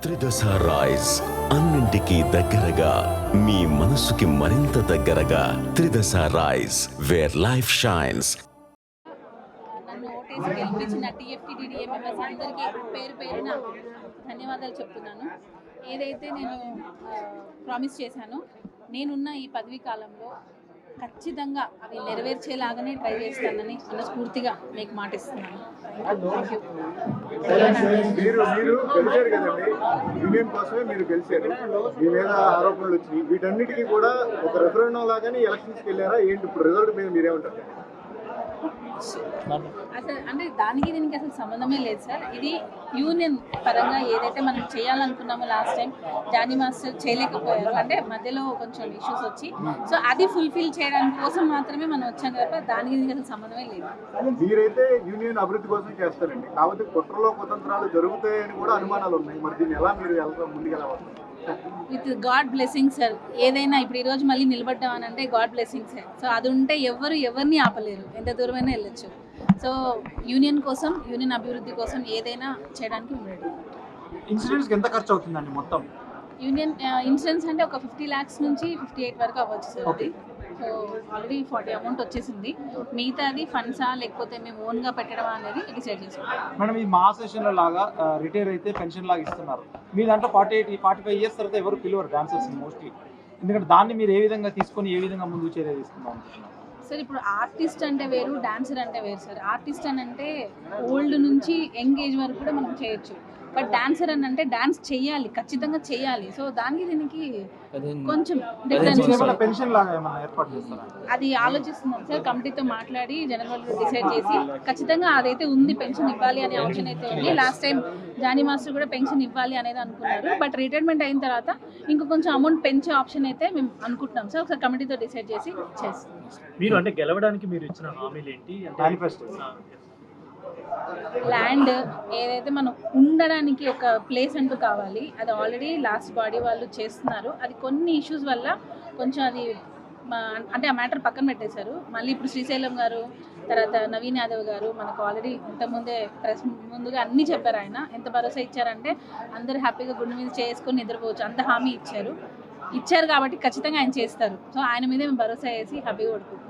త్రిదశ rice అన్నింటికీ దగ్గరగా మీ మనసుకి మరింత దగ్గరగా త్రిదశ రైస్ వేర్ లైఫ్ షైన్స్. నన్ను ఓటేసి గెలిపించిన టీఎఫ్టీడీడీఏ మెంబర్స్ అందరికీ పేరు పేరున ధన్యవాదాలు చెప్తున్నాను. ఏదైతే నేను ప్రామిస్ చేశానో నేనున్న ఈ పదవీ కాలంలో ఖచ్చితంగా అవి నెరవేర్చేలాగానే ట్రై చేస్తానని మనస్ఫూర్తిగా మీకు మాటిస్తున్నాను. మీరు గెలిచారు కదండి, యూనియన్ కోసమే మీరు గెలిచారు. మీ మీద ఆరోపణలు వచ్చినాయి. వీటన్నిటికీ కూడా ఒక రెఫరెండం లాగానే ఎలక్షన్స్కి వెళ్ళారా ఏంటి? ఇప్పుడు రిజల్ట్ మీద మీరేమంటారు? అసలు అంటే దానికి దీనికి అసలు సంబంధమే లేదు సార్. ఇది యూనియన్ పరంగా ఏదైతే మనం చేయాలనుకున్నామో లాస్ట్ టైం జానీ మాస్టర్ చేయలేకపోయారు, అంటే మధ్యలో కొంచెం ఇష్యూస్ వచ్చి, సో అది ఫుల్ఫిల్ చేయడానికి కోసం మాత్రమే మనం వచ్చాం తప్ప దానికి దీనికి అసలు సంబంధమే లేదు. మీరైతే యూనియన్ అభివృద్ధి కోసం చేస్తారండి, కాబట్టి కుట్రలో కుతంత్రాలు జరుగుతాయని కూడా అనుమానాలు ఉన్నాయి. మరి దీన్ని ఎలా మీరు ముందుకెళ్ళవచ్చు? With God blessing sir. ఏదైనా ఇప్పుడు ఈరోజు మళ్ళీ నిలబడ్డామని అంటే గాడ్ బ్లెస్సింగ్ సార్. సో అది ఉంటే ఎవరిని ఆపలేరు, ఎంత దూరమైనా వెళ్ళొచ్చు. సో యూనియన్ కోసం, యూనియన్ అభివృద్ధి కోసం ఏదైనా చేయడానికి ఉండదు. ఇన్సూరెన్స్కి ఎంత ఖర్చు అవుతుందండి మొత్తం? యూనియన్ ఇన్సూరెన్స్ అంటే ఒక 50 lakhs నుంచి 58 వరకు అవ్వచ్చు సార్. అది సో ఆల్రెడీ 40 అమౌంట్ వచ్చేసింది. మిగతాది ఫండ్సా లేకపోతే మేము ఓన్గా పెట్టడమా అనేది డిసైడ్ చేసుకుంటాం. మేడం, ఈ మా సెషన్లో లాగా రిటైర్ అయితే పెన్షన్ లాగా ఇస్తున్నారు. మీ దాంట్లో 45 years తర్వాత ఎవరు పిలువరు డాన్సర్స్ మోస్ట్లీ, ఎందుకంటే దాన్ని మీరు ఏ విధంగా తీసుకొని ఏ విధంగా ముందుకు చర్య తీసుకుందాం అనుకుంటున్నారు? సార్ ఇప్పుడు ఆర్టిస్ట్ అంటే వేరు, డాన్సర్ అంటే వేరు సార్. ఆర్టిస్ట్ అని అంటే ఓల్డ్ నుంచి యంగ్ ఏజ్ వరకు కూడా మనం చేయొచ్చు. బట్ డాన్సర్ అని అంటే డాన్స్ చేయాలి, ఖచ్చితంగా చేయాలి. సో దానికి దీనికి కొంచెం డిఫరెన్స్. పెన్షన్ లాగా ఏమన్నా ఏర్పాటు చేస్తారా? అది ఆలోచిస్తున్నాం సార్. కమిటీతో మాట్లాడి జనరల్ డిసైడ్ చేసి ఖచ్చితంగా అదైతే ఉంది, పెన్షన్ ఇవ్వాలి అనే ఆప్షన్ అయితే ఉంది. లాస్ట్ టైం జానీ మాస్టర్ కూడా పెన్షన్ ఇవ్వాలి అనేది అనుకున్నారు. బట్ రిటైర్మెంట్ అయిన తర్వాత ఇంకో కొంచెం అమౌంట్ పెంచే ఆప్షన్ అయితే మేము అనుకుంటున్నాం సార్. ఒకసారి కమిటీతో డిసైడ్ చేసి చేస్తాం. మీరు అంటే గెలవడానికి మీరు ఇచ్చిన హామీలు ఏంటి? మేనిఫెస్టో ల్యాండ్ ఏదైతే మనం ఉండడానికి ఒక ప్లేస్ అంటూ కావాలి, అది ఆల్రెడీ లాస్ట్ బాడీ వాళ్ళు చేస్తున్నారు. అది కొన్ని ఇష్యూస్ వల్ల కొంచెం అది అంటే ఆ మ్యాటర్ పక్కన పెట్టేశారు. మళ్ళీ ఇప్పుడు శ్రీశైలం గారు, తర్వాత నవీన్ యాదవ్ గారు మనకు ఆల్రెడీ ఇంతకుముందే ప్రెస్ ముందుగా అన్నీ చెప్పారు. ఆయన ఎంత భరోసా ఇచ్చారంటే అందరూ హ్యాపీగా గుండె మీద చేసుకొని నిద్రపోవచ్చు, అంత హామీ ఇచ్చారు కాబట్టి ఖచ్చితంగా ఆయన చేస్తారు. సో ఆయన మీదే మేము భరోసా వేసి హ్యాపీగా పడుకుంటున్నాం.